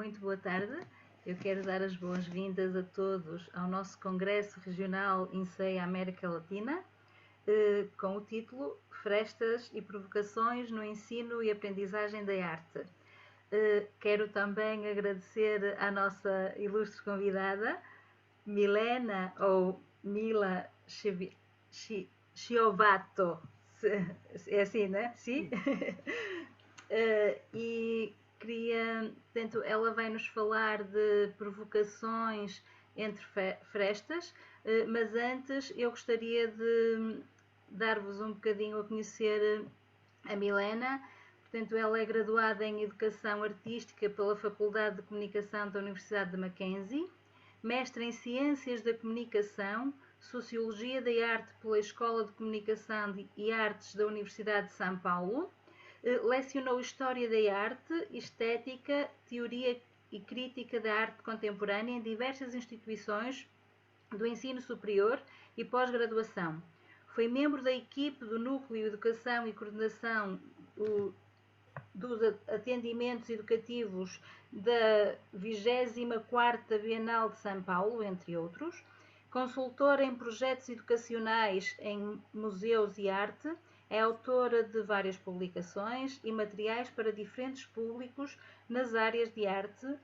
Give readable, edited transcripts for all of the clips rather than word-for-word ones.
muito boa tarde. Eu quero dar as boas-vindas a todos ao nosso Congresso Regional INSEE América Latina, com o título Frestas e Provocações no Ensino e Aprendizagem da Arte. Quero também agradecer à nossa ilustre convidada, Milena ou Mila Chiovato. É assim, né? Sim? E queria, portanto, ela vai nos falar de provocações entre frestas, mas antes eu gostaria de dar-vos um bocadinho a conhecer a Milena. Portanto, ela é graduada em Educação Artística pela Faculdade de Comunicação da Universidade de Mackenzie, mestre em Ciências da Comunicação, Sociologia da Arte pela Escola de Comunicação e Artes da Universidade de São Paulo. Lecionou História da Arte, Estética, Teoria e Crítica da Arte Contemporânea em diversas instituições do ensino superior e pós-graduação. Foi membro da equipe do Núcleo Educação e Coordenação dos atendimentos educativos da 24ª Bienal de São Paulo, entre outros. Consultora em projetos educacionais em museus e arte, é autora de várias publicações e materiais para diferentes públicos nas áreas de artes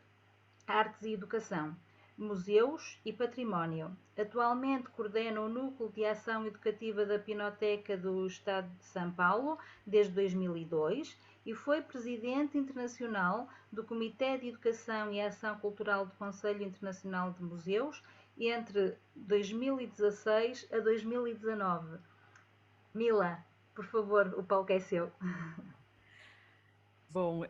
e educação, museus e património. Atualmente coordena o Núcleo de Ação Educativa da Pinacoteca do Estado de São Paulo desde 2002 e foi presidente internacional do Comitê de Educação e Ação Cultural do Conselho Internacional de Museus entre 2016 a 2019. Mila, por favor, o palco é seu. Bom,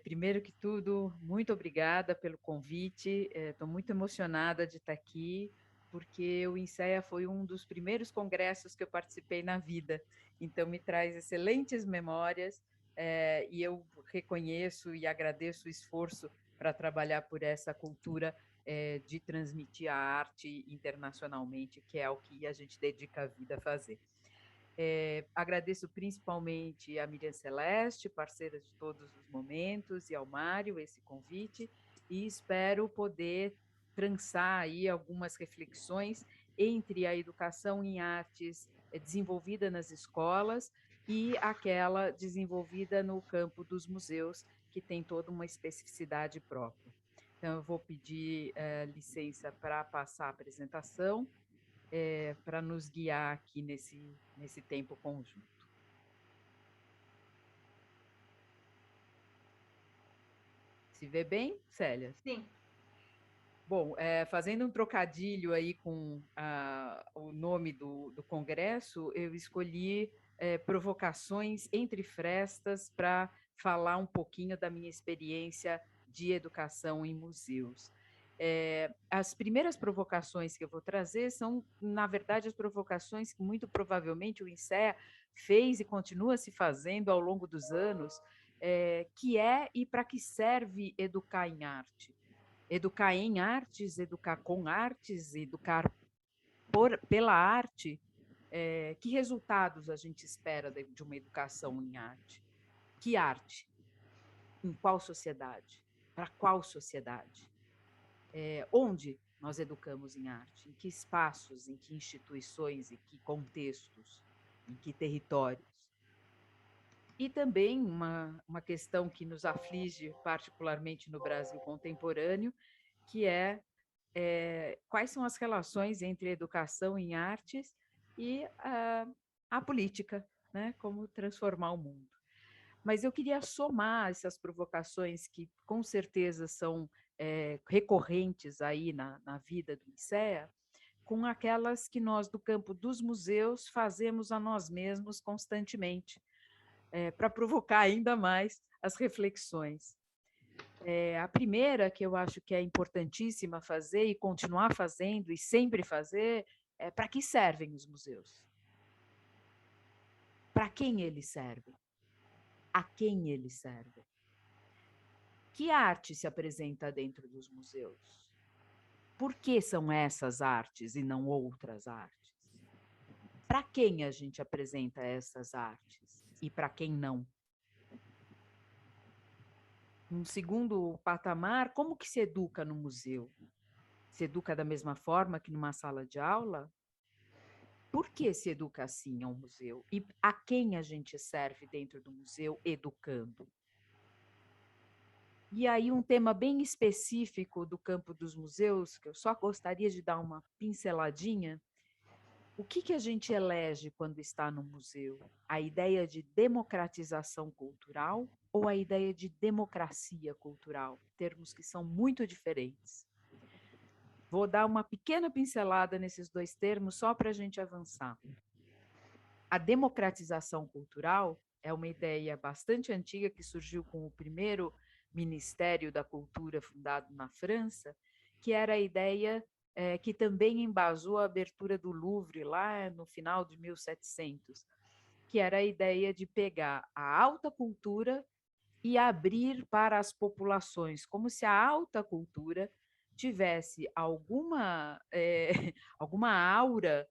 primeiro que tudo, muito obrigada pelo convite. Estou muito emocionada de estar aqui, porque o INSEA foi um dos primeiros congressos que eu participei na vida. Então, me traz excelentes memórias e eu reconheço e agradeço o esforço para trabalhar por essa cultura de transmitir a arte internacionalmente, que é o que a gente dedica a vida a fazer. Agradeço principalmente a Miriam Celeste, parceira de todos os momentos, e ao Mário esse convite, e espero poder trançar aí algumas reflexões entre a educação em artes desenvolvida nas escolas e aquela desenvolvida no campo dos museus, que tem toda uma especificidade própria. Então, eu vou pedir licença para passar a apresentação, para nos guiar aqui nesse tempo conjunto. Se vê bem, Célia? Sim. Bom, fazendo um trocadilho aí com o nome do congresso, eu escolhi provocações entre frestas para falar um pouquinho da minha experiência de educação em museus. As primeiras provocações que eu vou trazer são, na verdade, as provocações que muito provavelmente o INSEA fez e continua se fazendo ao longo dos anos, que é e para que serve educar em arte. Educar em artes, educar com artes, educar pela arte. Que resultados a gente espera de uma educação em arte? Que arte? Em qual sociedade? Para qual sociedade? Onde nós educamos em arte? Em que espaços, em que instituições, em que contextos, em que territórios? E também uma questão que nos aflige particularmente no Brasil contemporâneo, que quais são as relações entre a educação em artes e a política, né? Como transformar o mundo. Mas eu queria somar essas provocações que, com certeza, são recorrentes aí na vida do INSEA, com aquelas que nós, do campo dos museus, fazemos a nós mesmos constantemente, para provocar ainda mais as reflexões. A primeira, que eu acho que é importantíssima fazer e continuar fazendo e sempre fazer, é para que servem os museus? Para quem eles servem? A quem eles servem? Que arte se apresenta dentro dos museus? Por que são essas artes e não outras artes? Para quem a gente apresenta essas artes e para quem não? um segundo patamar, como que se educa no museu? Se educa da mesma forma que numa sala de aula? Por que se educa assim ao museu? E a quem a gente serve dentro do museu educando? E aí um tema bem específico do campo dos museus, que eu só gostaria de dar uma pinceladinha. O que a gente elege quando está no museu? A ideia de democratização cultural ou a ideia de democracia cultural? Termos que são muito diferentes. Vou dar uma pequena pincelada nesses dois termos só para a gente avançar. A democratização cultural é uma ideia bastante antiga que surgiu com o primeiro Ministério da Cultura fundado na França, que era a ideia que também embasou a abertura do Louvre lá no final de 1700, que era a ideia de pegar a alta cultura e abrir para as populações, como se a alta cultura tivesse alguma aura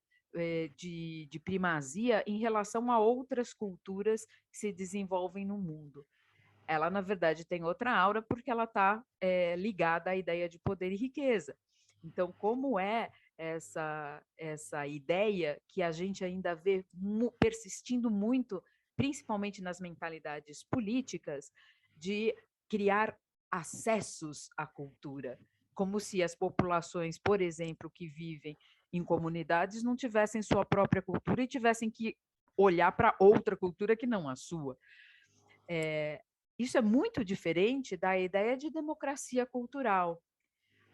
de primazia em relação a outras culturas que se desenvolvem no mundo. Ela, na verdade, tem outra aura porque ela está ligada à ideia de poder e riqueza. Então, como é essa ideia que a gente ainda vê persistindo muito, principalmente nas mentalidades políticas, de criar acessos à cultura, como se as populações, por exemplo, que vivem em comunidades não tivessem sua própria cultura e tivessem que olhar para outra cultura que não a sua. Isso é muito diferente da ideia de democracia cultural.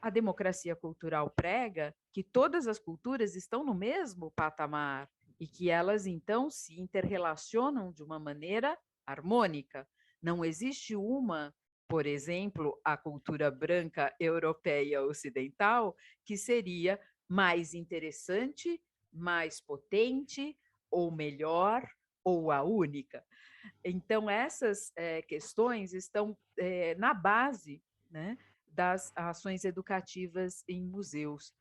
A democracia cultural prega que todas as culturas estão no mesmo patamar e que elas, então, se interrelacionam de uma maneira harmônica. Não existe uma, por exemplo, a cultura branca europeia ocidental, que seria mais interessante, mais potente, ou melhor, ou a única. Então, essas questões estão na base, né, das ações educativas em museus.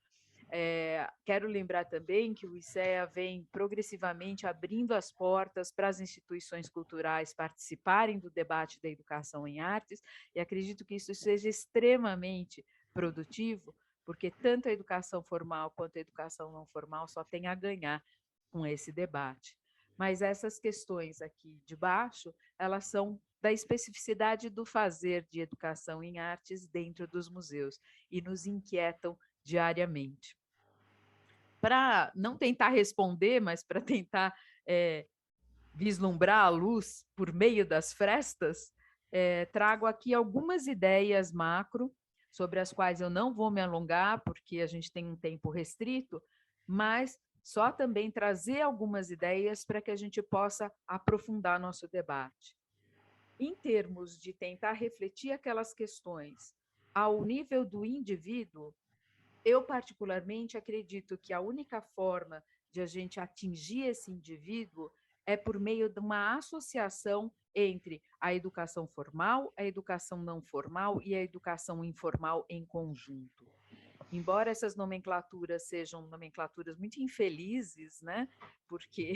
Quero lembrar também que o ICEA vem progressivamente abrindo as portas para as instituições culturais participarem do debate da educação em artes, e acredito que isso seja extremamente produtivo, porque tanto a educação formal quanto a educação não formal só tem a ganhar com esse debate. Mas essas questões aqui de baixo, elas são da especificidade do fazer de educação em artes dentro dos museus e nos inquietam diariamente. Para não tentar responder, mas para tentar vislumbrar a luz por meio das frestas, trago aqui algumas ideias macro, sobre as quais eu não vou me alongar, porque a gente tem um tempo restrito, mas só também trazer algumas ideias para que a gente possa aprofundar nosso debate. Em termos de tentar refletir aquelas questões ao nível do indivíduo, eu particularmente acredito que a única forma de a gente atingir esse indivíduo é por meio de uma associação entre a educação formal, a educação não formal e a educação informal em conjunto. Embora essas nomenclaturas sejam nomenclaturas muito infelizes, né? Porque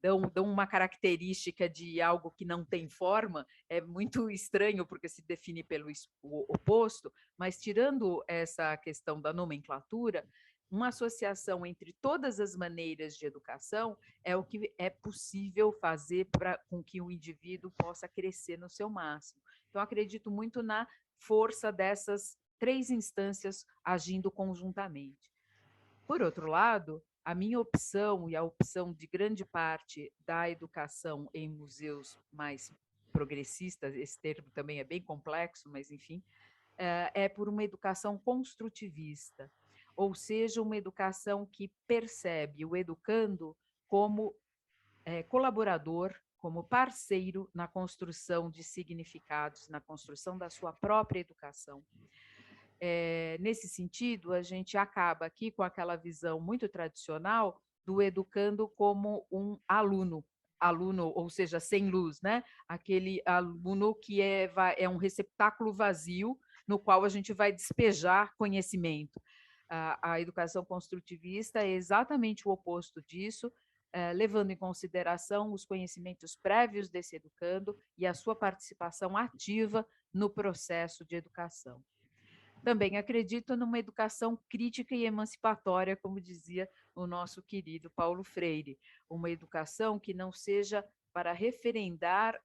dão uma característica de algo que não tem forma, é muito estranho porque se define pelo oposto, mas tirando essa questão da nomenclatura, uma associação entre todas as maneiras de educação é o que é possível fazer com que o indivíduo possa crescer no seu máximo. Então, acredito muito na força dessas três instâncias agindo conjuntamente. Por outro lado, a minha opção e a opção de grande parte da educação em museus mais progressistas, esse termo também é bem complexo, mas enfim, é por uma educação construtivista, ou seja, uma educação que percebe o educando como colaborador, como parceiro na construção de significados, na construção da sua própria educação. Nesse sentido, a gente acaba aqui com aquela visão muito tradicional do educando como um aluno, ou seja, sem luz, né? Aquele aluno que é um receptáculo vazio no qual a gente vai despejar conhecimento. A educação construtivista é exatamente o oposto disso, levando em consideração os conhecimentos prévios desse educando e a sua participação ativa no processo de educação. Também acredito numa educação crítica e emancipatória, como dizia o nosso querido Paulo Freire, uma educação que não seja para referendar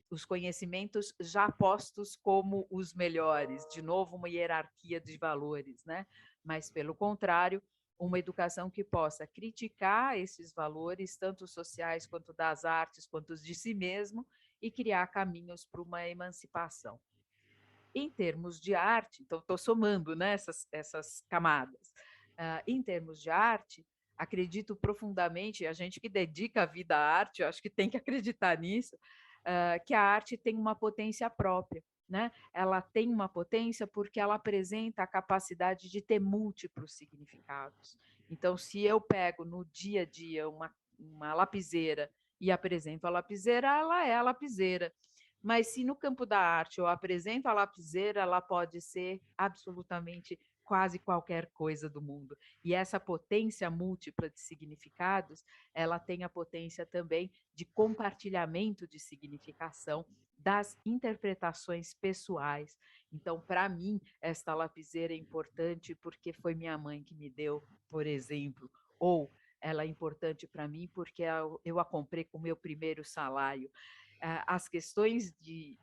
os conhecimentos já postos como os melhores, de novo, uma hierarquia de valores, né? Mas, pelo contrário, uma educação que possa criticar esses valores, tanto sociais quanto das artes, quanto de si mesmo, e criar caminhos para uma emancipação. Em termos de arte, então estou somando, né, essas camadas. Em termos de arte, acredito profundamente, a gente que dedica a vida à arte, eu acho que tem que acreditar nisso, que a arte tem uma potência própria. Né? Ela tem uma potência porque ela apresenta a capacidade de ter múltiplos significados. Então, se eu pego no dia a dia uma lapiseira e apresento a lapiseira, ela é a lapiseira. Mas se no campo da arte eu apresento a lapiseira, ela pode ser absolutamente quase qualquer coisa do mundo. E essa potência múltipla de significados, ela tem a potência também de compartilhamento de significação das interpretações pessoais. Então, para mim, esta lapiseira é importante porque foi minha mãe que me deu, por exemplo, ou ela é importante para mim porque eu a comprei com o meu primeiro salário. As questões de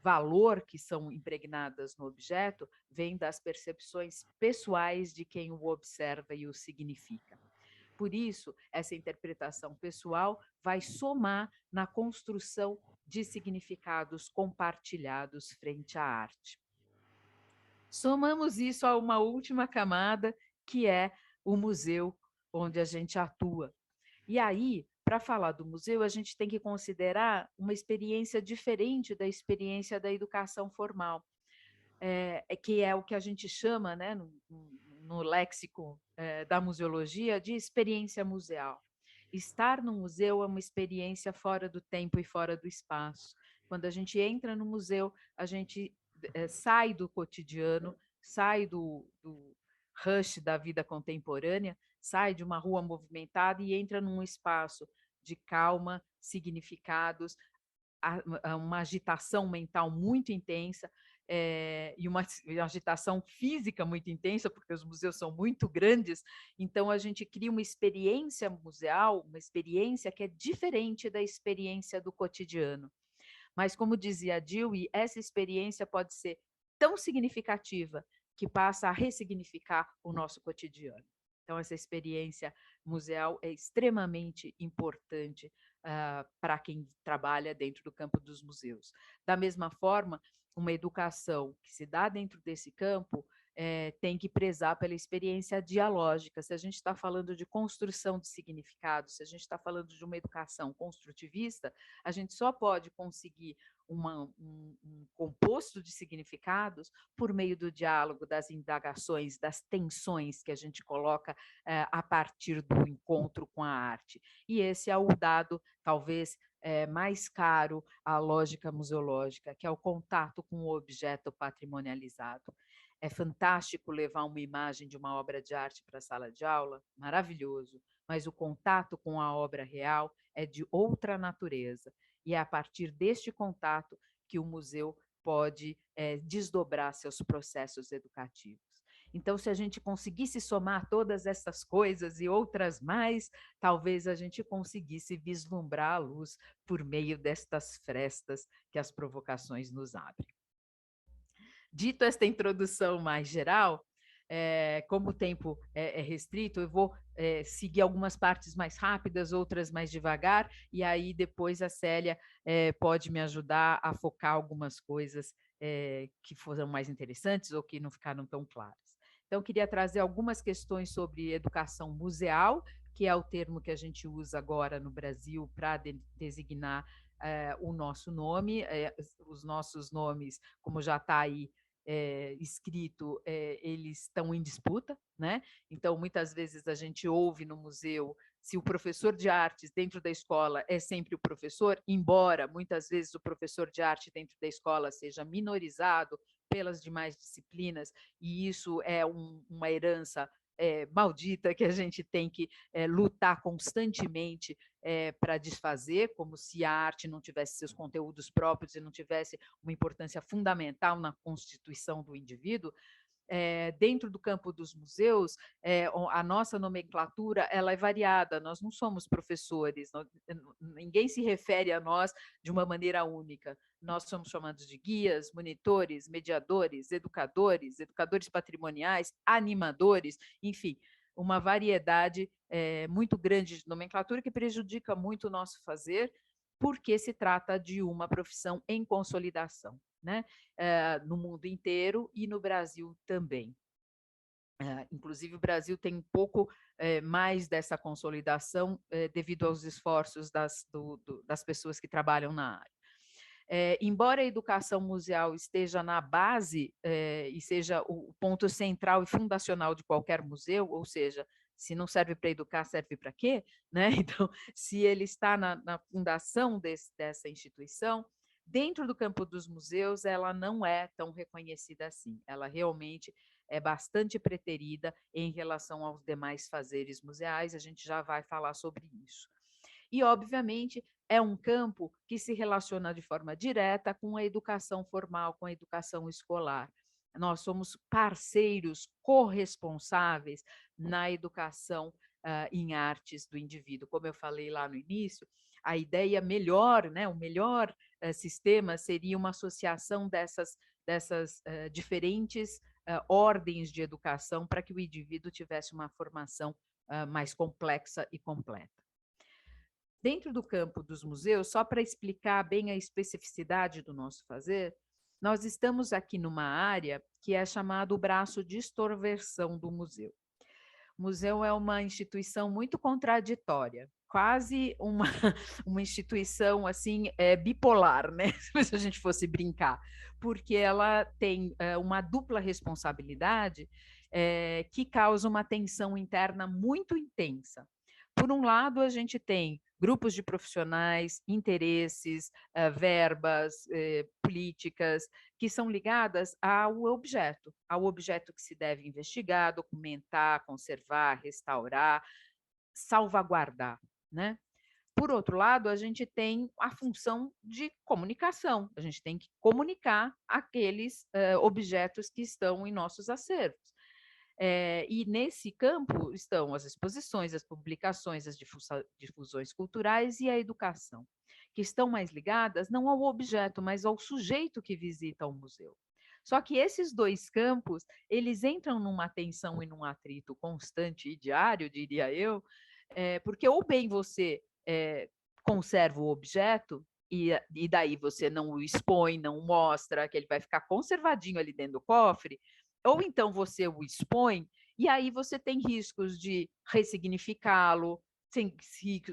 valor que são impregnadas no objeto vêm das percepções pessoais de quem o observa e o significa. Por isso, essa interpretação pessoal vai somar na construção de significados compartilhados frente à arte. Somamos isso a uma última camada, que é o museu onde a gente atua. E aí, para falar do museu, a gente tem que considerar uma experiência diferente da experiência da educação formal, que é o que a gente chama, né, no léxico da museologia, de experiência museal. Estar no museu é uma experiência fora do tempo e fora do espaço. Quando a gente entra no museu, a gente sai do cotidiano, sai do rush da vida contemporânea, sai de uma rua movimentada e entra num espaço de calma, significados, uma agitação mental muito intensa, e uma agitação física muito intensa, porque os museus são muito grandes, então a gente cria uma experiência museal, uma experiência que é diferente da experiência do cotidiano. Mas, como dizia a Dewey, essa experiência pode ser tão significativa que passa a ressignificar o nosso cotidiano. Então, essa experiência museal é extremamente importante para quem trabalha dentro do campo dos museus. Da mesma forma, uma educação que se dá dentro desse campo tem que prezar pela experiência dialógica. Se a gente está falando de construção de significados, se a gente está falando de uma educação construtivista, a gente só pode conseguir um composto de significados por meio do diálogo, das indagações, das tensões que a gente coloca a partir do encontro com a arte. E esse é o dado, talvez, mais caro à lógica museológica, que é o contato com o objeto patrimonializado. É fantástico levar uma imagem de uma obra de arte para a sala de aula, maravilhoso, mas o contato com a obra real é de outra natureza. E é a partir deste contato que o museu pode desdobrar seus processos educativos. Então, se a gente conseguisse somar todas essas coisas e outras mais, talvez a gente conseguisse vislumbrar a luz por meio destas frestas que as provocações nos abrem. Dito esta introdução mais geral, como o tempo é restrito, eu vou seguir algumas partes mais rápidas, outras mais devagar, e aí depois a Célia pode me ajudar a focar algumas coisas que foram mais interessantes ou que não ficaram tão claras. Então, eu queria trazer algumas questões sobre educação museal, que é o termo que a gente usa agora no Brasil para designar o nosso nome. Os nossos nomes, como já está aí escrito, eles estão em disputa, né? Então, muitas vezes a gente ouve no museu se o professor de artes dentro da escola é sempre o professor, embora muitas vezes o professor de arte dentro da escola seja minorizado pelas demais disciplinas, e isso é uma herança maldita que a gente tem que lutar constantemente para desfazer, como se a arte não tivesse seus conteúdos próprios e não tivesse uma importância fundamental na constituição do indivíduo. Dentro do campo dos museus, a nossa nomenclatura ela é variada, nós não somos professores, ninguém se refere a nós de uma maneira única. Nós somos chamados de guias, monitores, mediadores, educadores patrimoniais, animadores, enfim, uma variedade muito grande de nomenclatura que prejudica muito o nosso fazer, porque se trata de uma profissão em consolidação, né? No mundo inteiro e no Brasil também. Inclusive, o Brasil tem um pouco mais dessa consolidação devido aos esforços das pessoas que trabalham na área. Embora a educação museal esteja na base e seja o ponto central e fundacional de qualquer museu, ou seja, se não serve para educar, serve para quê? Né? Então, se ele está na fundação dessa instituição, dentro do campo dos museus, ela não é tão reconhecida assim. Ela realmente é bastante preterida em relação aos demais fazeres museais, a gente já vai falar sobre isso. E, obviamente, é um campo que se relaciona de forma direta com a educação formal, com a educação escolar. Nós somos parceiros corresponsáveis na educação em artes do indivíduo. Como eu falei lá no início, a ideia melhor, né, o melhor sistema seria uma associação dessas diferentes ordens de educação para que o indivíduo tivesse uma formação mais complexa e completa. Dentro do campo dos museus, só para explicar bem a especificidade do nosso fazer, nós estamos aqui numa área que é chamada o braço de extroversão do museu. O museu é uma instituição muito contraditória, quase uma instituição assim bipolar, né? Se a gente fosse brincar, porque ela tem uma dupla responsabilidade que causa uma tensão interna muito intensa. Por um lado, a gente tem grupos de profissionais, interesses, verbas, políticas, que são ligadas ao objeto que se deve investigar, documentar, conservar, restaurar, salvaguardar, né? Por outro lado, a gente tem a função de comunicação, a gente tem que comunicar aqueles objetos que estão em nossos acervos. E nesse campo estão as exposições, as publicações, as difusões culturais e a educação, que estão mais ligadas não ao objeto, mas ao sujeito que visita o museu. Só que esses dois campos, eles entram numa tensão e num atrito constante e diário, diria eu, porque ou bem você conserva o objeto, e daí você não o expõe, não mostra, que ele vai ficar conservadinho ali dentro do cofre, ou então você o expõe, e aí você tem riscos de ressignificá-lo, tem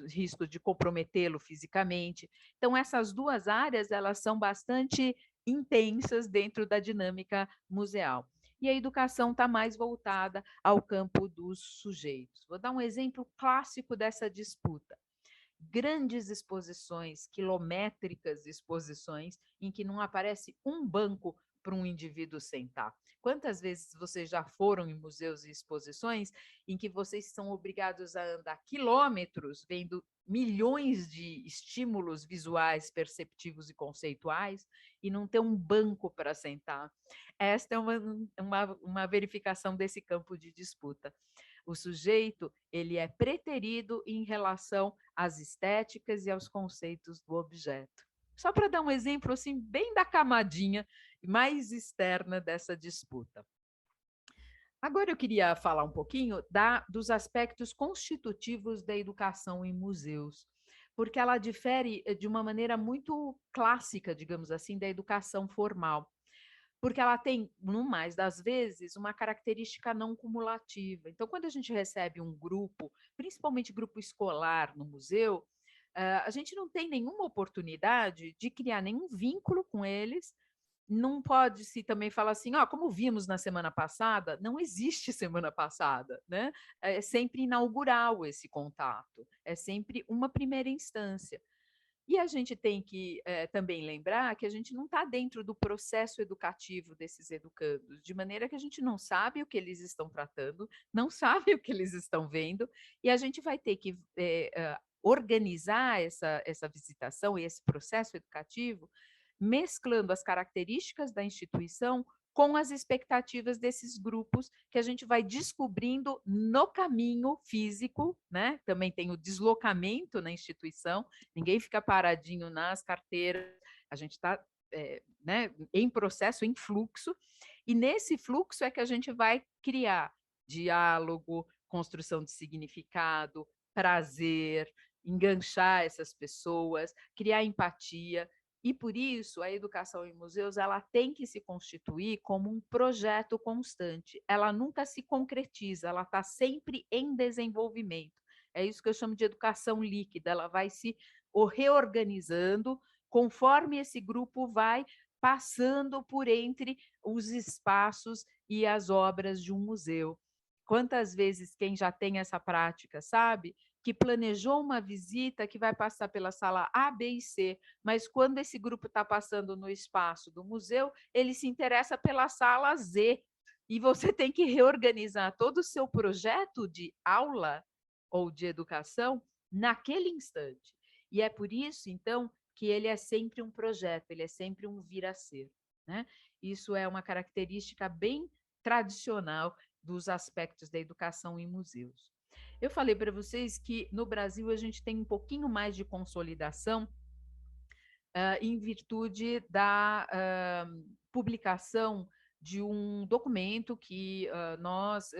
riscos de comprometê-lo fisicamente. Então, essas duas áreas, elas são bastante intensas dentro da dinâmica museal. E a educação está mais voltada ao campo dos sujeitos. Vou dar um exemplo clássico dessa disputa. Grandes exposições, quilométricas exposições, em que não aparece um banco para um indivíduo sentar. Quantas vezes vocês já foram em museus e exposições em que vocês são obrigados a andar quilômetros vendo milhões de estímulos visuais, perceptivos e conceituais e não ter um banco para sentar? Esta é uma verificação desse campo de disputa. O sujeito, ele é preterido em relação às estéticas e aos conceitos do objeto. Só para dar um exemplo assim bem da camadinha mais externa dessa disputa. Agora eu queria falar um pouquinho dos aspectos constitutivos da educação em museus, porque ela difere de uma maneira muito clássica, digamos assim, da educação formal, porque ela tem, no mais das vezes, uma característica não cumulativa. Então, quando a gente recebe um grupo, principalmente grupo escolar no museu, a gente não tem nenhuma oportunidade de criar nenhum vínculo com eles. Não pode se também falar assim, como vimos na semana passada, não existe semana passada, né? É sempre inaugural esse contato, é sempre uma primeira instância. E a gente tem que também lembrar que a gente não está dentro do processo educativo desses educandos, de maneira que a gente não sabe o que eles estão tratando, não sabe o que eles estão vendo, e a gente vai ter que organizar essa visitação e esse processo educativo, mesclando as características da instituição com as expectativas desses grupos que a gente vai descobrindo no caminho físico, né? Também tem o deslocamento na instituição, ninguém fica paradinho nas carteiras, a gente está né, em processo, em fluxo, e nesse fluxo é que a gente vai criar diálogo, construção de significado, prazer, enganchar essas pessoas, criar empatia. E por isso a educação em museus ela tem que se constituir como um projeto constante. Ela nunca se concretiza, ela está sempre em desenvolvimento. É isso que eu chamo de educação líquida. Ela vai se reorganizando conforme esse grupo vai passando por entre os espaços e as obras de um museu. Quantas vezes quem já tem essa prática sabe que planejou uma visita que vai passar pela sala A, B e C, mas quando esse grupo está passando no espaço do museu, ele se interessa pela sala Z, e você tem que reorganizar todo o seu projeto de aula ou de educação naquele instante. E é por isso, então, que ele é sempre um projeto, ele é sempre um vir a ser, né? Isso é uma característica bem tradicional dos aspectos da educação em museus. Eu falei para vocês que no Brasil a gente tem um pouquinho mais de consolidação em virtude da publicação de um documento que nós,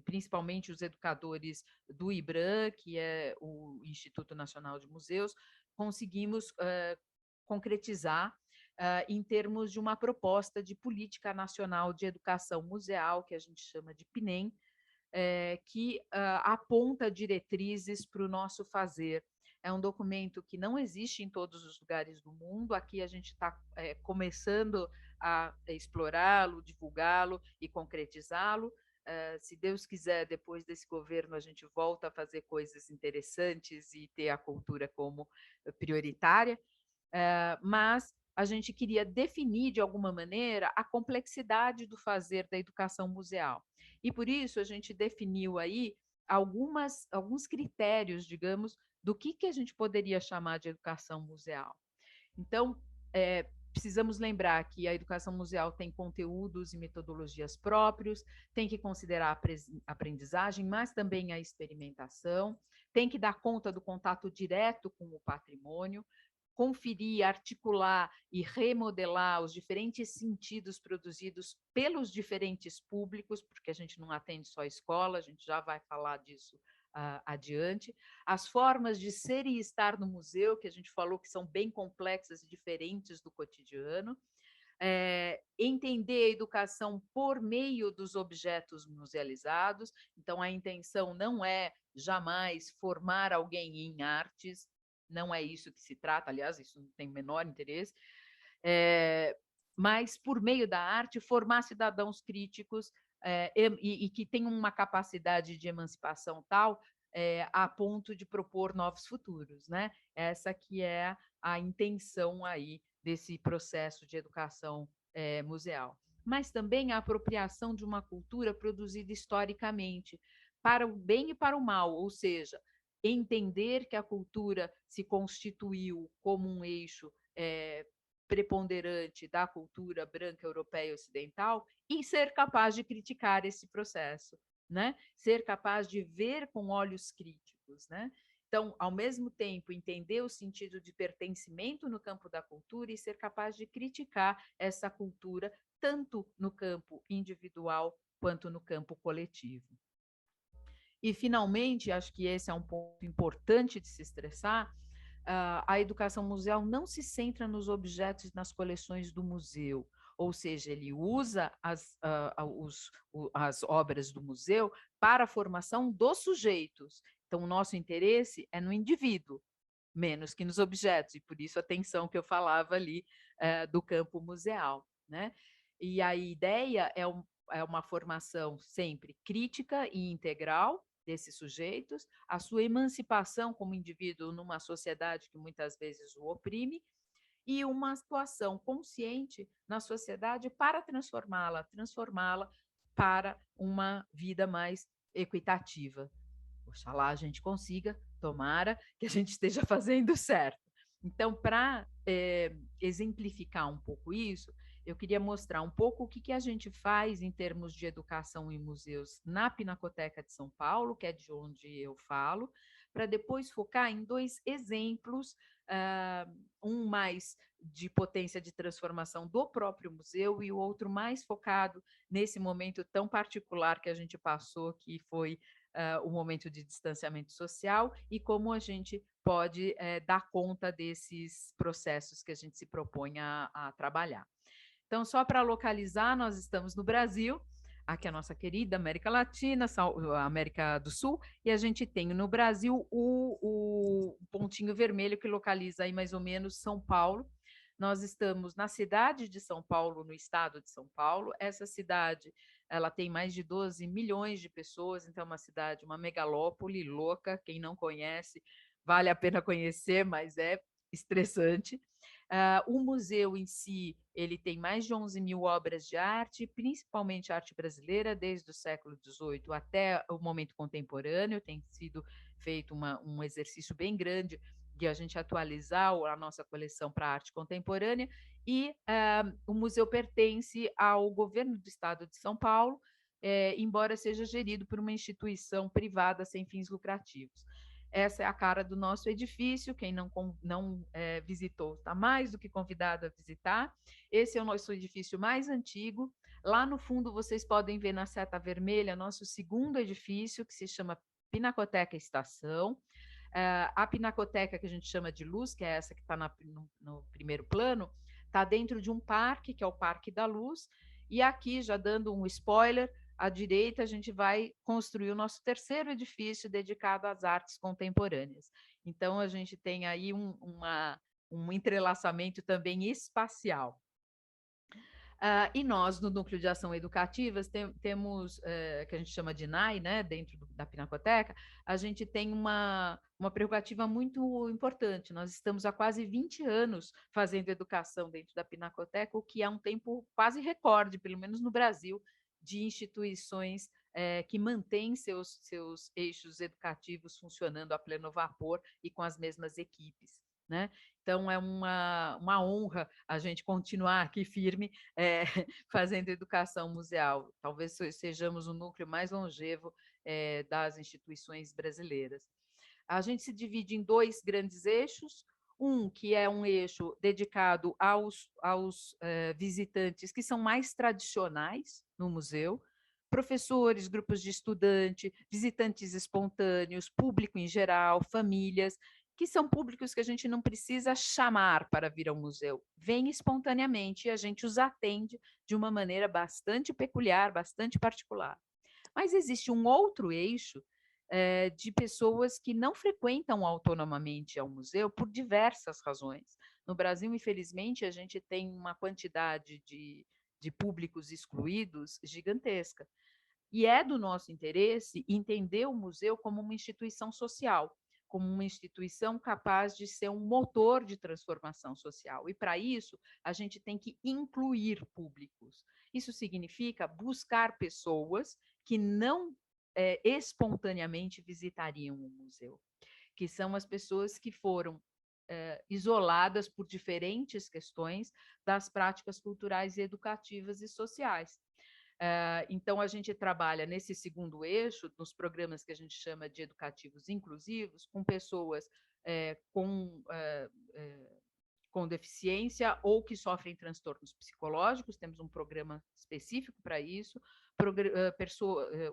principalmente os educadores do IBRAM, que é o Instituto Nacional de Museus, conseguimos concretizar em termos de uma proposta de política nacional de educação museal, que a gente chama de PNEM, que aponta diretrizes para o nosso fazer. É um documento que não existe em todos os lugares do mundo. Aqui a gente está começando a explorá-lo, divulgá-lo e concretizá-lo. Se Deus quiser, depois desse governo, a gente volta a fazer coisas interessantes e ter a cultura como prioritária. Mas a gente queria definir, de alguma maneira, a complexidade do fazer da educação museal. E por isso a gente definiu aí alguns critérios, digamos, do que a gente poderia chamar de educação museal. Então, precisamos lembrar que a educação museal tem conteúdos e metodologias próprios, tem que considerar a aprendizagem, mas também a experimentação, tem que dar conta do contato direto com o patrimônio, conferir, articular e remodelar os diferentes sentidos produzidos pelos diferentes públicos, porque a gente não atende só a escola, a gente já vai falar disso adiante. As formas de ser e estar no museu, que a gente falou que são bem complexas e diferentes do cotidiano. Entender a educação por meio dos objetos musealizados. Então, a intenção não é jamais formar alguém em artes, não é isso que se trata, aliás, isso não tem o menor interesse, mas por meio da arte formar cidadãos críticos e que tenham uma capacidade de emancipação tal a ponto de propor novos futuros, né? Essa que é a intenção aí desse processo de educação museal. Mas também a apropriação de uma cultura produzida historicamente, para o bem e para o mal, ou seja, entender que a cultura se constituiu como um eixo preponderante da cultura branca europeia e ocidental e ser capaz de criticar esse processo, né? Ser capaz de ver com olhos críticos, né? Então, ao mesmo tempo, entender o sentido de pertencimento no campo da cultura e ser capaz de criticar essa cultura, tanto no campo individual quanto no campo coletivo. E, finalmente, acho que esse é um ponto importante de se estressar, a educação museal não se centra nos objetos nas coleções do museu, ou seja, ele usa as obras do museu para a formação dos sujeitos. Então, o nosso interesse é no indivíduo, menos que nos objetos, e por isso a tensão que eu falava ali do campo museal, né? E a ideia é uma formação sempre crítica e integral desses sujeitos, a sua emancipação como indivíduo numa sociedade que muitas vezes o oprime, e uma atuação consciente na sociedade para transformá-la para uma vida mais equitativa. Oxalá a gente consiga, tomara que a gente esteja fazendo certo. Então, para exemplificar um pouco isso, eu queria mostrar um pouco o que a gente faz em termos de educação em museus na Pinacoteca de São Paulo, que é de onde eu falo, para depois focar em 2 exemplos, um mais de potência de transformação do próprio museu e o outro mais focado nesse momento tão particular que a gente passou, que foi o momento de distanciamento social, e como a gente pode dar conta desses processos que a gente se propõe a trabalhar. Então, só para localizar, nós estamos no Brasil, aqui é a nossa querida América Latina, América do Sul, e a gente tem no Brasil o pontinho vermelho que localiza aí mais ou menos São Paulo. Nós estamos na cidade de São Paulo, no estado de São Paulo. Essa cidade, ela tem mais de 12 milhões de pessoas, então é uma cidade, uma megalópole louca. Quem não conhece, vale a pena conhecer, mas é estressante. O museu em si, ele tem mais de 11 mil obras de arte, principalmente arte brasileira, desde o século XVIII até o momento contemporâneo. Tem sido feito um exercício bem grande de a gente atualizar a nossa coleção para a arte contemporânea, e o museu pertence ao governo do estado de São Paulo, embora seja gerido por uma instituição privada sem fins lucrativos. Essa é a cara do nosso edifício. Quem não visitou está mais do que convidado a visitar. Esse é o nosso edifício mais antigo. Lá no fundo vocês podem ver na seta vermelha nosso segundo edifício, que se chama Pinacoteca Estação. A Pinacoteca, que a gente chama de Luz, que é essa que está no primeiro plano, está dentro de um parque, que é o Parque da Luz, e aqui, já dando um spoiler, à direita a gente vai construir o nosso terceiro edifício dedicado às artes contemporâneas. Então, a gente tem aí um entrelaçamento também espacial. E nós, no Núcleo de Ação Educativas, temos, que a gente chama de NAI, né, dentro da Pinacoteca, a gente tem uma prerrogativa muito importante. Nós estamos há quase 20 anos fazendo educação dentro da Pinacoteca, o que é um tempo quase recorde, pelo menos no Brasil, de instituições que mantêm seus eixos educativos funcionando a pleno vapor e com as mesmas equipes, né? Então, é uma honra a gente continuar aqui firme fazendo educação museal. Talvez sejamos o núcleo mais longevo das instituições brasileiras. A gente se divide em 2 grandes eixos, que é um eixo dedicado aos visitantes que são mais tradicionais no museu, professores, grupos de estudante, visitantes espontâneos, público em geral, famílias, que são públicos que a gente não precisa chamar para vir ao museu. Vêm espontaneamente e a gente os atende de uma maneira bastante peculiar, bastante particular. Mas existe um outro eixo de pessoas que não frequentam autonomamente ao museu por diversas razões. No Brasil, infelizmente, a gente tem uma quantidade de públicos excluídos gigantesca. E é do nosso interesse entender o museu como uma instituição social, como uma instituição capaz de ser um motor de transformação social. E, para isso, a gente tem que incluir públicos. Isso significa buscar pessoas que não espontaneamente visitariam o museu, que são as pessoas que foram isoladas por diferentes questões das práticas culturais e educativas e sociais. Então, a gente trabalha nesse segundo eixo, nos programas que a gente chama de educativos inclusivos, com pessoas com deficiência ou que sofrem transtornos psicológicos. Temos um programa específico para isso,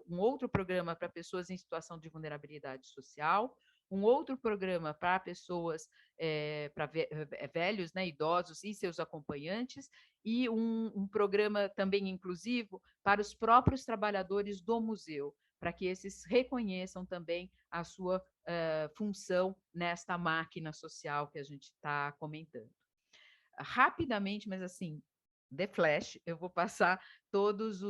um outro programa para pessoas em situação de vulnerabilidade social, um outro programa para pessoas, para velhos, né, idosos e seus acompanhantes, e um programa também inclusivo para os próprios trabalhadores do museu, para que esses reconheçam também a sua função nesta máquina social que a gente está comentando. Rapidamente, mas assim, The Flash, eu vou passar todas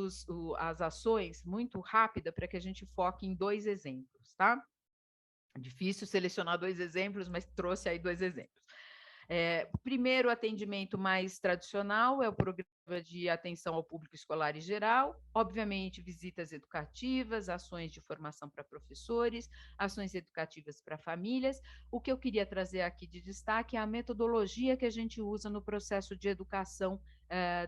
as ações muito rápida para que a gente foque em 2 exemplos, tá? Difícil selecionar 2 exemplos, mas trouxe aí 2 exemplos. Primeiro, atendimento mais tradicional é o programa de atenção ao público escolar em geral, obviamente visitas educativas, ações de formação para professores, ações educativas para famílias. O que eu queria trazer aqui de destaque é a metodologia que a gente usa no processo de educação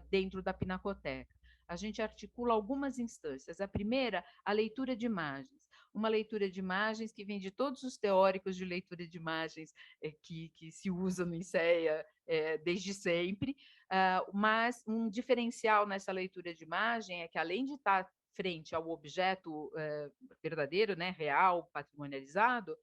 dentro da Pinacoteca. A gente articula algumas instâncias. A primeira, a leitura de imagens. Uma leitura de imagens que vem de todos os teóricos de leitura de imagens que se usa no INSEA desde sempre, mas um diferencial nessa leitura de imagem é que, além de estar frente ao objeto verdadeiro, né, real, patrimonializado,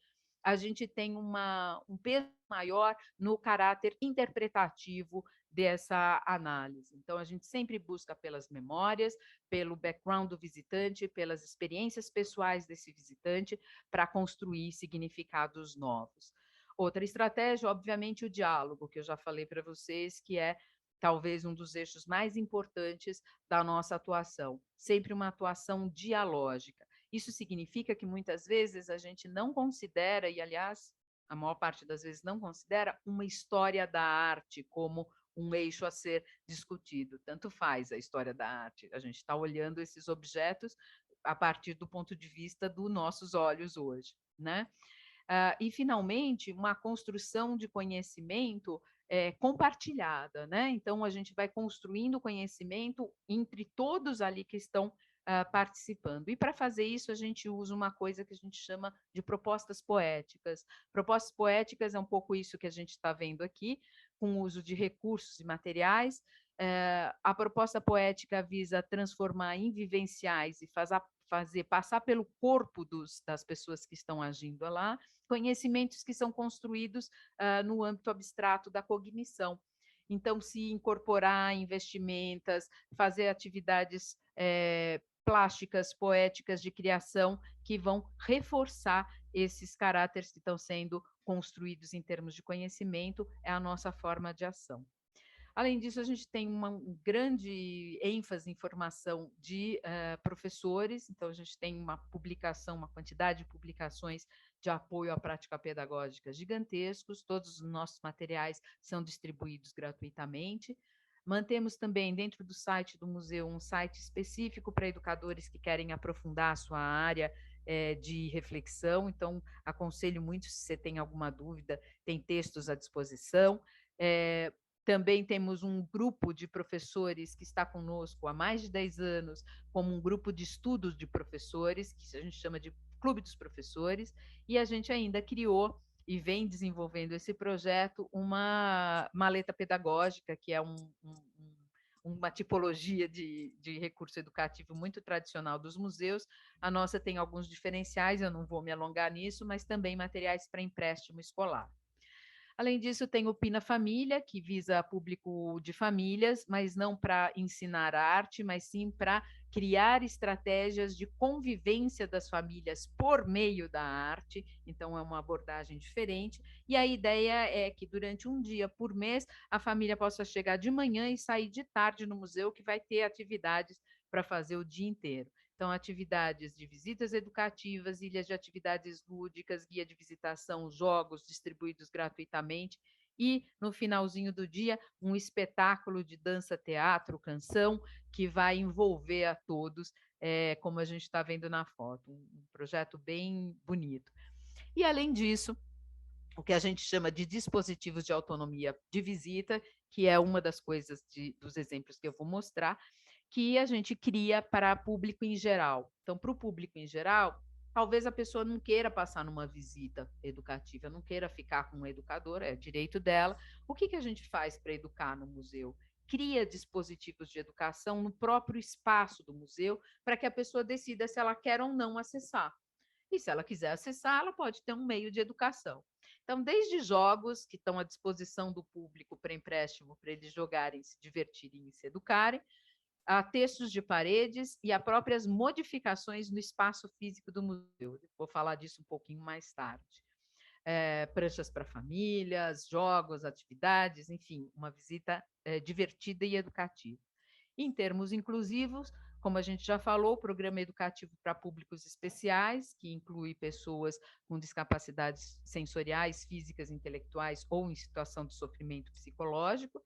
a gente tem um peso maior no caráter interpretativo dessa análise. Então, a gente sempre busca pelas memórias, pelo background do visitante, pelas experiências pessoais desse visitante, para construir significados novos. Outra estratégia, obviamente, o diálogo, que eu já falei para vocês, que é talvez um dos eixos mais importantes da nossa atuação, sempre uma atuação dialógica. Isso significa que muitas vezes a gente não considera, e aliás, a maior parte das vezes não considera, uma história da arte como um eixo a ser discutido. Tanto faz a história da arte. A gente está olhando esses objetos a partir do ponto de vista dos nossos olhos hoje, né? E, finalmente, uma construção de conhecimento compartilhada, né? Então, a gente vai construindo conhecimento entre todos ali que estão participando. E, para fazer isso, a gente usa uma coisa que a gente chama de propostas poéticas. Propostas poéticas é um pouco isso que a gente está vendo aqui, com o uso de recursos e materiais. A proposta poética visa transformar em vivenciais e fazer passar pelo corpo das pessoas que estão agindo lá, conhecimentos que são construídos no âmbito abstrato da cognição. Então, se incorporar em vestimentas, fazer atividades plásticas, poéticas de criação que vão reforçar esses caráteres que estão sendo construídos em termos de conhecimento, é a nossa forma de ação. Além disso, a gente tem uma grande ênfase em formação de professores, então a gente tem uma publicação, uma quantidade de publicações de apoio à prática pedagógica gigantescos, todos os nossos materiais são distribuídos gratuitamente. Mantemos também dentro do site do museu um site específico para educadores que querem aprofundar a sua área de reflexão, então aconselho muito, se você tem alguma dúvida, tem textos à disposição. Também temos um grupo de professores que está conosco há mais de 10 anos, como um grupo de estudos de professores, que a gente chama de Clube dos Professores, e a gente ainda criou e vem desenvolvendo esse projeto, uma maleta pedagógica, que é uma tipologia de recurso educativo muito tradicional dos museus. A nossa tem alguns diferenciais, eu não vou me alongar nisso, mas também materiais para empréstimo escolar. Além disso, tem o Pina Família, que visa público de famílias, mas não para ensinar arte, mas sim para criar estratégias de convivência das famílias por meio da arte. Então, é uma abordagem diferente. E a ideia é que, durante um dia por mês, a família possa chegar de manhã e sair de tarde no museu, que vai ter atividades para fazer o dia inteiro. Então, atividades de visitas educativas, ilhas de atividades lúdicas, guia de visitação, jogos distribuídos gratuitamente e, no finalzinho do dia, um espetáculo de dança, teatro, canção, que vai envolver a todos, como a gente está vendo na foto. Um projeto bem bonito. E, além disso, o que a gente chama de dispositivos de autonomia de visita, que é uma das coisas dos exemplos que eu vou mostrar, que a gente cria para público em geral. Então, para o público em geral, talvez a pessoa não queira passar numa visita educativa, não queira ficar com um educador, é direito dela. O que a gente faz para educar no museu? Cria dispositivos de educação no próprio espaço do museu, para que a pessoa decida se ela quer ou não acessar. E, se ela quiser acessar, ela pode ter um meio de educação. Então, desde jogos que estão à disposição do público para empréstimo, para eles jogarem, se divertirem e se educarem, a textos de paredes e a próprias modificações no espaço físico do museu. Vou falar disso um pouquinho mais tarde. pranchas para famílias, jogos, atividades, enfim, uma visita divertida e educativa. Em termos inclusivos, como a gente já falou, o programa educativo para públicos especiais, que inclui pessoas com discapacidades sensoriais, físicas, intelectuais ou em situação de sofrimento psicológico.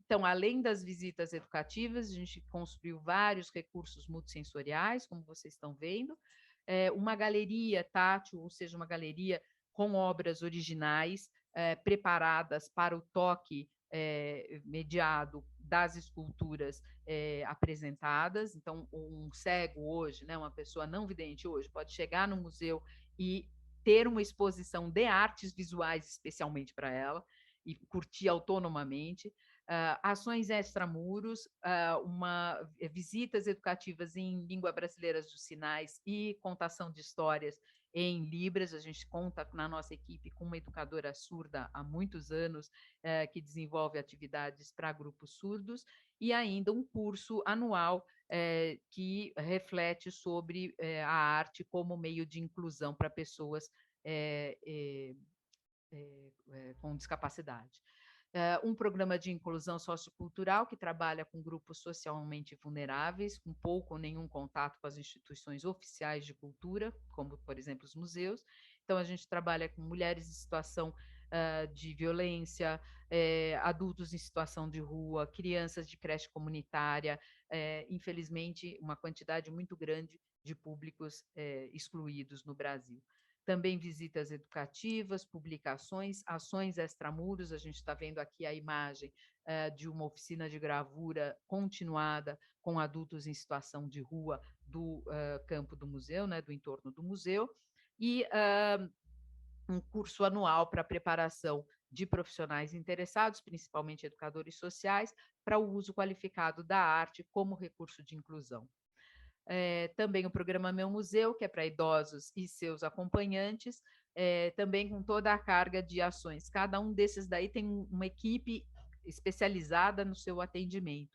Então, além das visitas educativas, a gente construiu vários recursos multissensoriais, como vocês estão vendo, uma galeria tátil, ou seja, uma galeria com obras originais, preparadas para o toque mediado das esculturas apresentadas. Então, um cego hoje, né, uma pessoa não vidente hoje, pode chegar no museu e ter uma exposição de artes visuais especialmente para ela e curtir autonomamente. Ações extramuros, visitas educativas em língua brasileira dos sinais e contação de histórias em Libras. A gente conta na nossa equipe com uma educadora surda há muitos anos, que desenvolve atividades para grupos surdos, e ainda um curso anual que reflete sobre a arte como meio de inclusão para pessoas com discapacidade. Um programa de inclusão sociocultural que trabalha com grupos socialmente vulneráveis, com pouco ou nenhum contato com as instituições oficiais de cultura, como, por exemplo, os museus. Então, a gente trabalha com mulheres em situação de violência, adultos em situação de rua, crianças de creche comunitária, infelizmente, uma quantidade muito grande de públicos excluídos no Brasil. Também visitas educativas, publicações, ações extramuros. A gente está vendo aqui a imagem de uma oficina de gravura continuada com adultos em situação de rua do campo do museu, né, do entorno do museu, e um curso anual para preparação de profissionais interessados, principalmente educadores sociais, para o uso qualificado da arte como recurso de inclusão. Também o programa Meu Museu, que é para idosos e seus acompanhantes, também com toda a carga de ações. Cada um desses daí tem uma equipe especializada no seu atendimento.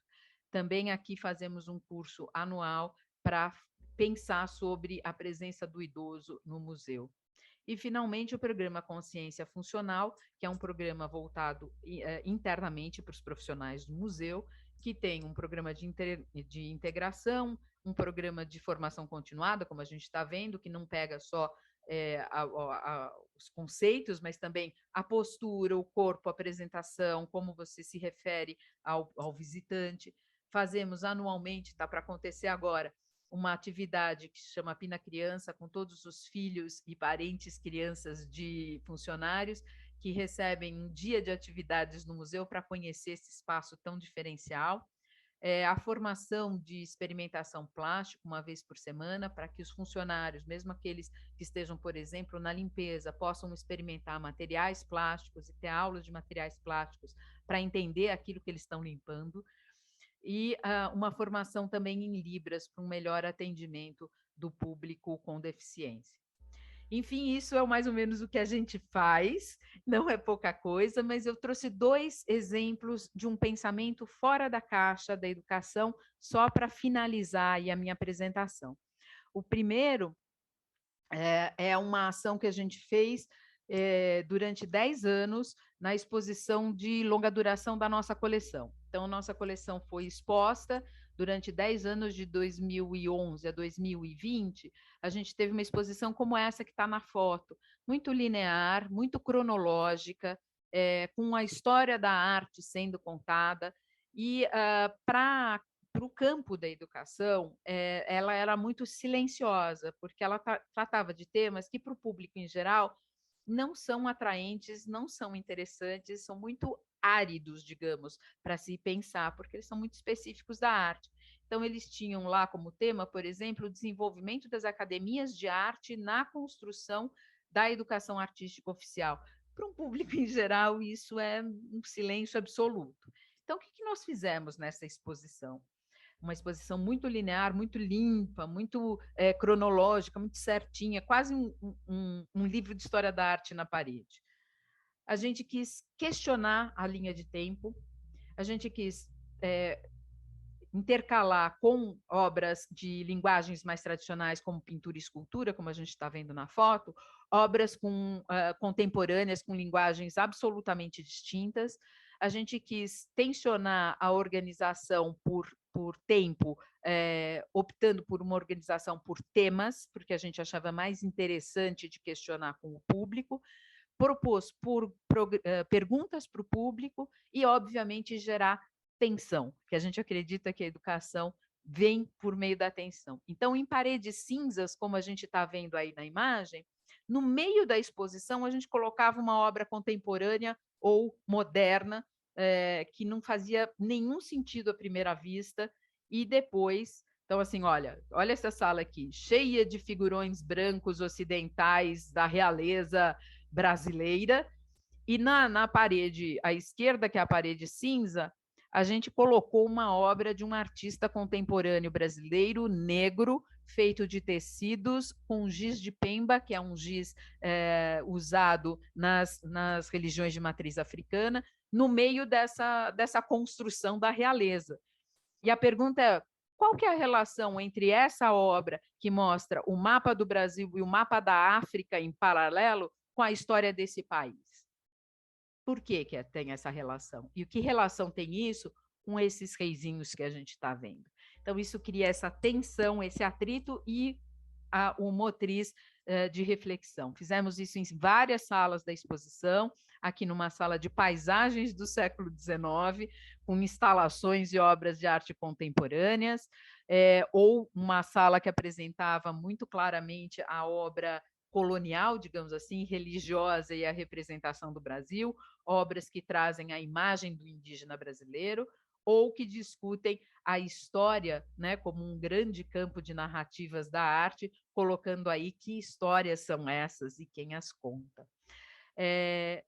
Também aqui fazemos um curso anual para pensar sobre a presença do idoso no museu. E, finalmente, o programa Consciência Funcional, que é um programa voltado internamente para os profissionais do museu, que tem um programa de integração, um programa de formação continuada, como a gente está vendo, que não pega só os conceitos, mas também a postura, o corpo, a apresentação, como você se refere ao visitante. Fazemos anualmente, está para acontecer agora, uma atividade que se chama Pina Criança, com todos os filhos e parentes crianças de funcionários, que recebem um dia de atividades no museu para conhecer esse espaço tão diferencial. A formação de experimentação plástica, uma vez por semana, para que os funcionários, mesmo aqueles que estejam, por exemplo, na limpeza, possam experimentar materiais plásticos e ter aulas de materiais plásticos para entender aquilo que eles estão limpando. E uma formação também em Libras para um melhor atendimento do público com deficiência. Enfim, isso é mais ou menos o que a gente faz, não é pouca coisa, mas eu trouxe 2 exemplos de um pensamento fora da caixa da educação, só para finalizar aí a minha apresentação. O primeiro é uma ação que a gente fez durante 10 anos na exposição de longa duração da nossa coleção. Então, nossa coleção foi exposta durante 10 anos, de 2011 a 2020. A gente teve uma exposição como essa que está na foto, muito linear, muito cronológica, com a história da arte sendo contada. E para o campo da educação, ela era muito silenciosa, porque ela tratava de temas que, para o público em geral, não são atraentes, não são interessantes, são muito áridos, digamos, para se pensar, porque eles são muito específicos da arte. Então, eles tinham lá como tema, por exemplo, o desenvolvimento das academias de arte na construção da educação artística oficial. Para um público em geral, isso é um silêncio absoluto. Então, o que nós fizemos nessa exposição? Uma exposição muito linear, muito limpa, muito cronológica, muito certinha, quase um livro de história da arte na parede. A gente quis questionar a linha de tempo, a gente quis intercalar com obras de linguagens mais tradicionais, como pintura e escultura, como a gente está vendo na foto, obras contemporâneas com linguagens absolutamente distintas. A gente quis tensionar a organização por tempo, optando por uma organização por temas, porque a gente achava mais interessante de questionar com o público, propôs perguntas para o público e, obviamente, gerar tensão, que a gente acredita que a educação vem por meio da tensão. Então, em paredes cinzas, como a gente está vendo aí na imagem, no meio da exposição a gente colocava uma obra contemporânea ou moderna, que não fazia nenhum sentido à primeira vista, e depois, então assim, olha essa sala aqui, cheia de figurões brancos ocidentais da realeza brasileira, e na parede à esquerda, que é a parede cinza, a gente colocou uma obra de um artista contemporâneo brasileiro, negro, feito de tecidos, com giz de pemba, que é um giz usado nas religiões de matriz africana, no meio dessa construção da realeza. E a pergunta é, qual que é a relação entre essa obra, que mostra o mapa do Brasil e o mapa da África em paralelo, com a história desse país? Por que tem essa relação? E que relação tem isso com esses reizinhos que a gente está vendo? Então, isso cria essa tensão, esse atrito e o motriz de reflexão. Fizemos isso em várias salas da exposição, aqui numa sala de paisagens do século XIX, com instalações e obras de arte contemporâneas, ou uma sala que apresentava muito claramente a obra colonial, digamos assim, religiosa e a representação do Brasil, obras que trazem a imagem do indígena brasileiro, ou que discutem a história, né, como um grande campo de narrativas da arte, colocando aí que histórias são essas e quem as conta.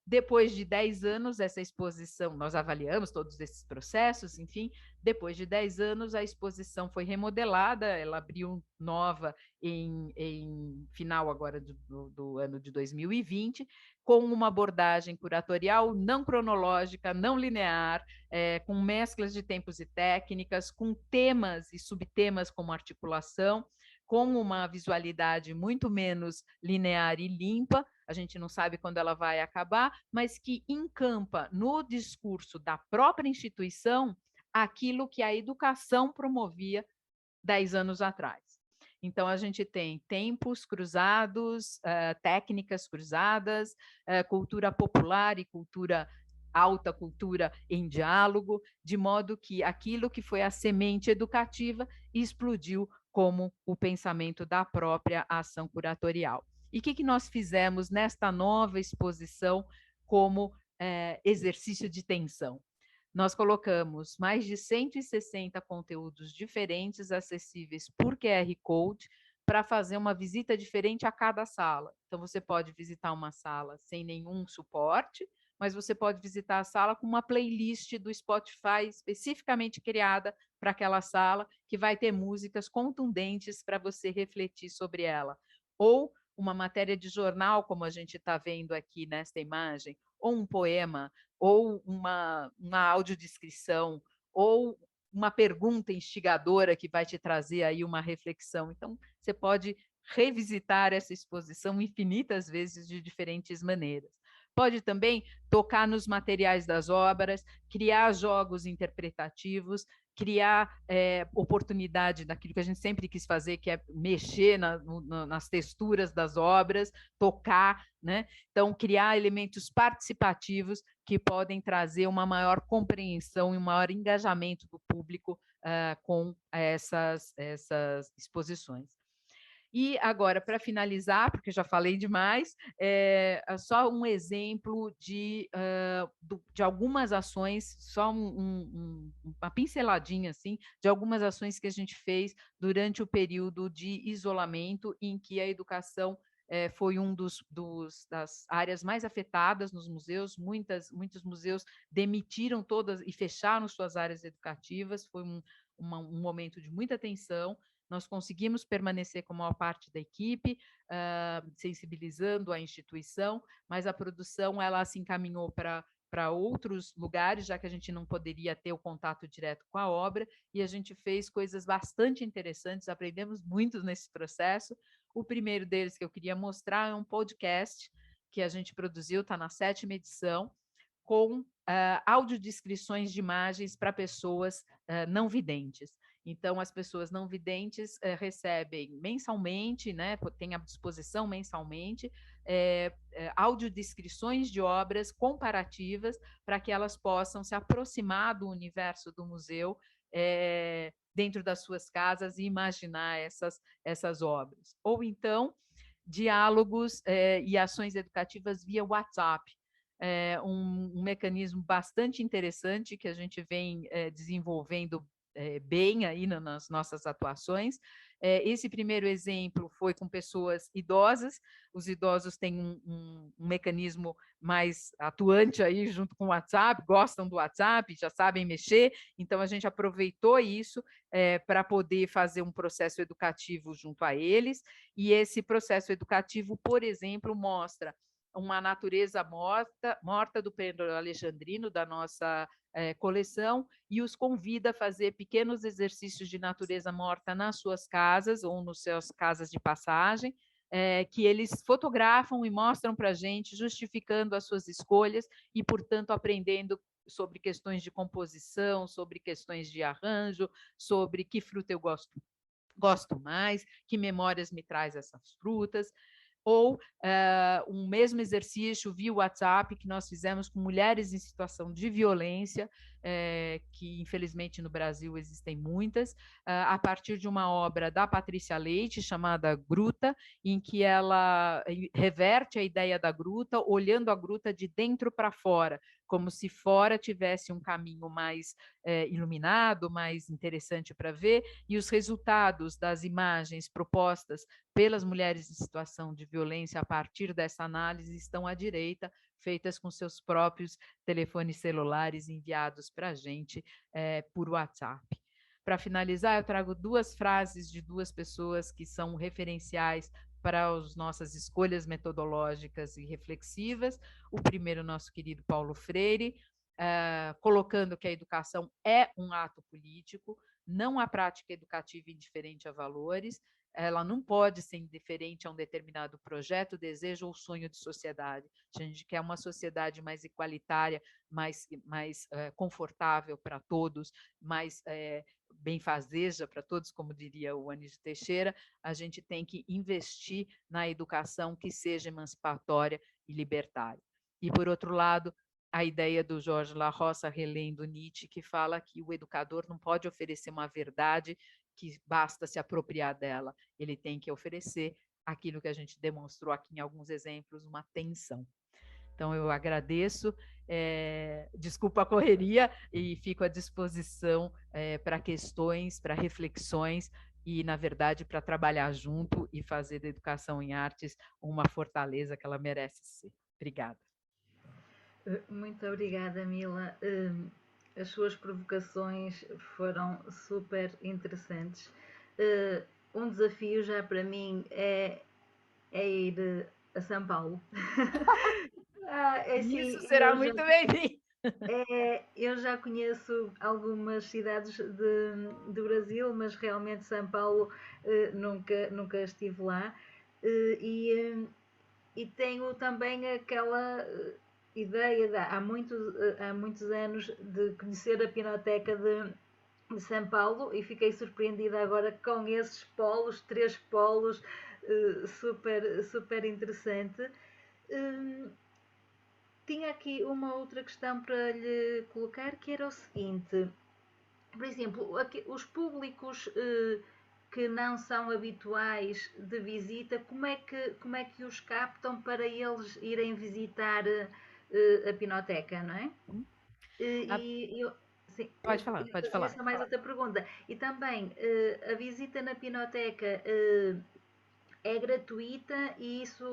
Depois de 10 anos, essa exposição, nós avaliamos todos esses processos, enfim, depois de 10 anos, a exposição foi remodelada, ela abriu nova em final agora do ano de 2020, com uma abordagem curatorial não cronológica, não linear, com mesclas de tempos e técnicas, com temas e subtemas como articulação, com uma visualidade muito menos linear e limpa, a gente não sabe quando ela vai acabar, mas que encampa no discurso da própria instituição aquilo que a educação promovia 10 anos atrás. Então, a gente tem tempos cruzados, técnicas cruzadas, cultura popular e cultura alta cultura em diálogo, de modo que aquilo que foi a semente educativa explodiu como o pensamento da própria ação curatorial. E o que nós fizemos nesta nova exposição como exercício de tensão? Nós colocamos mais de 160 conteúdos diferentes acessíveis por QR Code para fazer uma visita diferente a cada sala. Então, você pode visitar uma sala sem nenhum suporte, mas você pode visitar a sala com uma playlist do Spotify especificamente criada para aquela sala, que vai ter músicas contundentes para você refletir sobre ela. Ou uma matéria de jornal, como a gente está vendo aqui nesta imagem, ou um poema, ou uma audiodescrição, ou uma pergunta instigadora que vai te trazer aí uma reflexão. Então, você pode revisitar essa exposição infinitas vezes de diferentes maneiras. Pode também tocar nos materiais das obras, criar jogos interpretativos, criar oportunidade daquilo que a gente sempre quis fazer, que é mexer nas texturas das obras, tocar, né? Então, criar elementos participativos que podem trazer uma maior compreensão e um maior engajamento do público com essas exposições. E agora, para finalizar, porque já falei demais, só um exemplo de algumas ações, só uma pinceladinha assim, de algumas ações que a gente fez durante o período de isolamento, em que a educação foi das áreas mais afetadas nos museus. Muitos museus demitiram todas e fecharam suas áreas educativas. Foi um momento de muita tensão. Nós conseguimos permanecer com a maior parte da equipe, sensibilizando a instituição, mas a produção ela se encaminhou para outros lugares, já que a gente não poderia ter o contato direto com a obra, e a gente fez coisas bastante interessantes, aprendemos muito nesse processo. O primeiro deles que eu queria mostrar é um podcast que a gente produziu, está na 7ª edição, com audiodescrições de imagens para pessoas não videntes. Então, as pessoas não videntes recebem mensalmente, né, tem à disposição mensalmente, audiodescrições de obras comparativas para que elas possam se aproximar do universo do museu dentro das suas casas e imaginar essas obras. Ou então, diálogos e ações educativas via WhatsApp. Um mecanismo bastante interessante que a gente vem desenvolvendo bem aí nas nossas atuações. Esse primeiro exemplo foi com pessoas idosas. Os idosos têm um mecanismo mais atuante aí junto com o WhatsApp, gostam do WhatsApp, já sabem mexer, então a gente aproveitou isso para poder fazer um processo educativo junto a eles, e esse processo educativo, por exemplo, mostra uma natureza morta do Pedro Alexandrino, da nossa coleção, e os convida a fazer pequenos exercícios de natureza morta nas suas casas ou nas suas casas de passagem, que eles fotografam e mostram para a gente, justificando as suas escolhas e, portanto, aprendendo sobre questões de composição, sobre questões de arranjo, sobre que fruta eu gosto mais, que memórias me traz essas frutas, ou um mesmo exercício via WhatsApp que nós fizemos com mulheres em situação de violência, que infelizmente no Brasil existem muitas, a partir de uma obra da Patrícia Leite, chamada Gruta, em que ela reverte a ideia da gruta, olhando a gruta de dentro para fora, como se fora tivesse um caminho mais iluminado, mais interessante para ver, e os resultados das imagens propostas pelas mulheres em situação de violência a partir dessa análise estão à direita, feitas com seus próprios telefones celulares enviados para a gente por WhatsApp. Para finalizar, eu trago 2 frases de 2 pessoas que são referenciais para as nossas escolhas metodológicas e reflexivas. O primeiro, nosso querido Paulo Freire, colocando que a educação é um ato político, não há prática educativa indiferente a valores, ela não pode ser indiferente a um determinado projeto, desejo ou sonho de sociedade. A gente quer uma sociedade mais igualitária, mais confortável para todos, mais benfazeja para todos, como diria o Anísio Teixeira. A gente tem que investir na educação que seja emancipatória e libertária. E, por outro lado, a ideia do Jorge La Roça, relendo Nietzsche, que fala que o educador não pode oferecer uma verdade que basta se apropriar dela, ele tem que oferecer aquilo que a gente demonstrou aqui em alguns exemplos, uma tensão. Então, eu agradeço, desculpa a correria e fico à disposição para questões, para reflexões e, na verdade, para trabalhar junto e fazer da educação em artes uma fortaleza que ela merece ser. Obrigada. Muito obrigada, Mila. As suas provocações foram super interessantes. Um desafio já para mim é ir a São Paulo. Assim, isso será muito bem-vindo. Eu já conheço algumas cidades do Brasil, mas realmente São Paulo nunca estive lá. E tenho também aquela ideia há muitos anos de conhecer a Pinacoteca de São Paulo e fiquei surpreendida agora com esses polos, 3 polos, super interessante. Tinha aqui uma outra questão para lhe colocar, que era o seguinte: por exemplo, os públicos que não são habituais de visita, como é que os captam para eles irem visitar a Pinacoteca, não é? Sim, pode falar. essa é mais outra pergunta. E também, a visita na Pinacoteca é gratuita e isso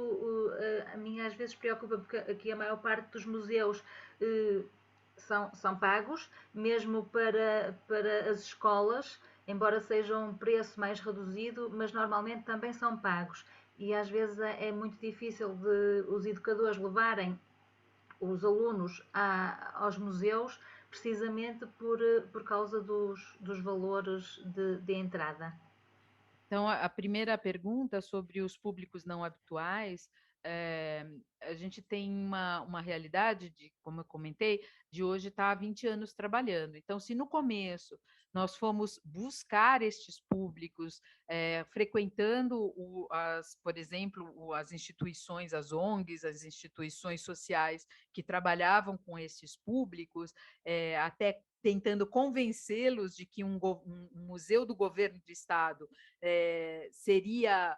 a mim às vezes preocupa, porque aqui a maior parte dos museus são pagos, mesmo para as escolas, embora seja um preço mais reduzido, mas normalmente também são pagos. E às vezes é muito difícil de os educadores levarem os alunos aos museus, precisamente por causa dos valores de entrada. Então, a primeira pergunta sobre os públicos não habituais, a gente tem uma realidade, como eu comentei, de hoje estar há 20 anos trabalhando. Então, se no começo nós fomos buscar estes públicos, frequentando, por exemplo, as instituições, as ONGs, as instituições sociais que trabalhavam com esses públicos, até tentando convencê-los de que um museu do governo do Estado seria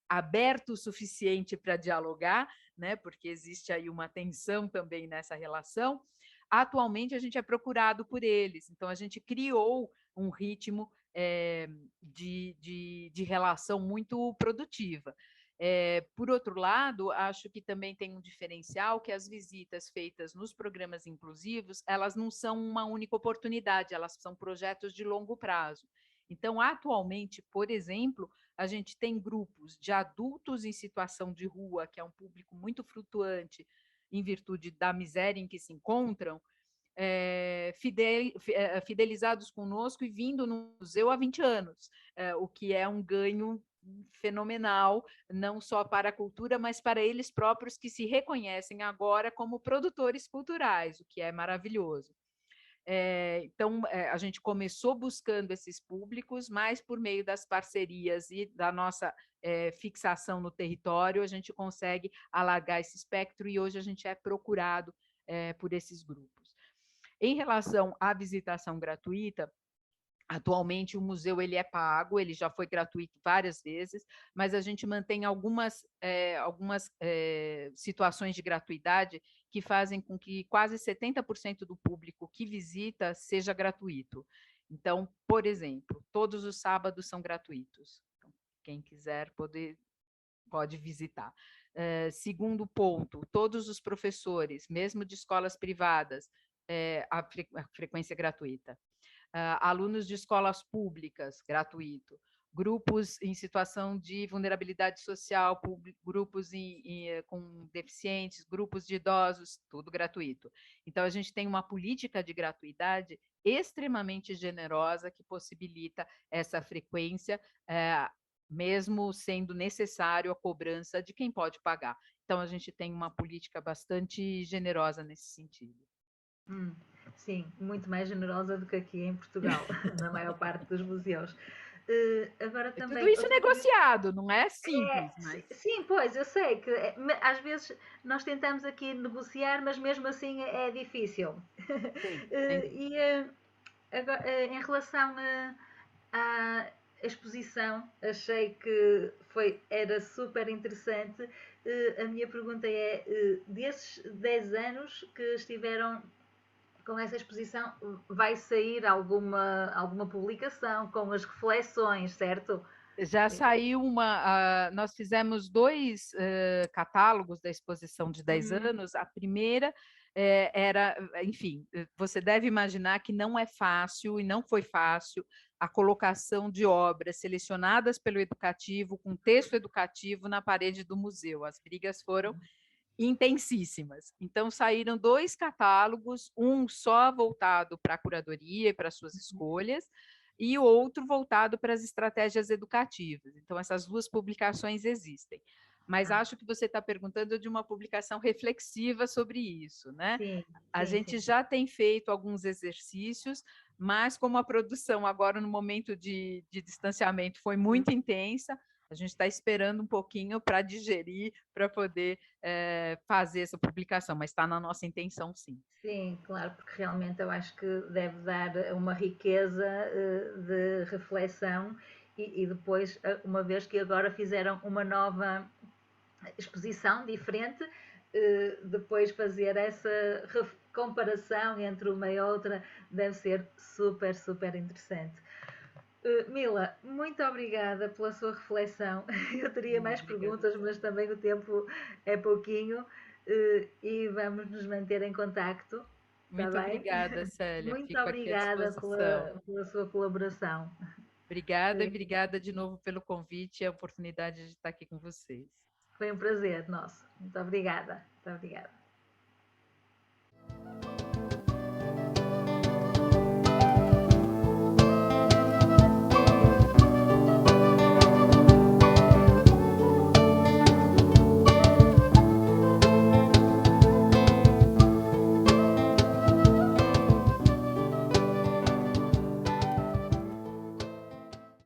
aberto o suficiente para dialogar, né? Porque existe aí uma tensão também nessa relação. Atualmente, a gente é procurado por eles, então a gente criou um ritmo de relação muito produtiva. Por outro lado, acho que também tem um diferencial que as visitas feitas nos programas inclusivos, elas não são uma única oportunidade, elas são projetos de longo prazo. Então, atualmente, por exemplo, a gente tem grupos de adultos em situação de rua, que é um público muito flutuante, em virtude da miséria em que se encontram, fidelizados conosco e vindo no museu há 20 anos, o que é um ganho fenomenal, não só para a cultura, mas para eles próprios que se reconhecem agora como produtores culturais, o que é maravilhoso. Então, a gente começou buscando esses públicos, mas por meio das parcerias e da nossa fixação no território, a gente consegue alargar esse espectro e hoje a gente é procurado por esses grupos. Em relação à visitação gratuita, atualmente o museu ele é pago, ele já foi gratuito várias vezes, mas a gente mantém algumas situações de gratuidade que fazem com que quase 70% do público que visita seja gratuito. Então, por exemplo, todos os sábados são gratuitos. Então, quem quiser pode visitar. Segundo ponto, todos os professores, mesmo de escolas privadas, a frequência gratuita. Alunos de escolas públicas, gratuito. Grupos em situação de vulnerabilidade social, grupos com deficientes, grupos de idosos, tudo gratuito. Então, a gente tem uma política de gratuidade extremamente generosa que possibilita essa frequência, mesmo sendo necessário a cobrança de quem pode pagar. Então, a gente tem uma política bastante generosa nesse sentido. Sim, muito mais generosa do que aqui em Portugal, na maior parte dos museus. Agora E tudo também, isso negociado, não é simples, mas... sim, pois, eu sei que às vezes nós tentamos aqui negociar, mas mesmo assim é difícil. Sim, sem dúvida. Agora, em relação à exposição, achei que era super interessante. A minha pergunta é: desses 10 anos que estiveram com essa exposição, vai sair alguma publicação com as reflexões, certo? Já saiu nós fizemos dois catálogos da exposição de 10 Uhum. anos. A primeira era, enfim, você deve imaginar que não é fácil e não foi fácil a colocação de obras selecionadas pelo educativo, com texto educativo na parede do museu. As brigas foram intensíssimas. Então, saíram dois catálogos, um só voltado para a curadoria e para suas escolhas, e o outro voltado para as estratégias educativas. Então, essas duas publicações existem. Mas acho que você está perguntando de uma publicação reflexiva sobre isso, né? Sim, A sim, gente sim. já tem feito alguns exercícios, mas como a produção agora no momento de distanciamento foi muito intensa, a gente está esperando um pouquinho para digerir, para poder fazer essa publicação, mas está na nossa intenção, sim. Sim, claro, porque realmente eu acho que deve dar uma riqueza de reflexão e depois, uma vez que agora fizeram uma nova exposição diferente, depois fazer essa comparação entre uma e outra deve ser super, super interessante. Mila, muito obrigada pela sua reflexão. Eu teria mais Obrigada, perguntas, mas Célia. também o tempo é pouquinho e vamos nos manter em contacto, está Muito bem? obrigada, Célia. Muito Fico aqui à obrigada disposição. pela sua colaboração. Obrigada e obrigada de novo pelo convite e a oportunidade de estar aqui com vocês. Foi um prazer nosso. Muito obrigada. Muito obrigada.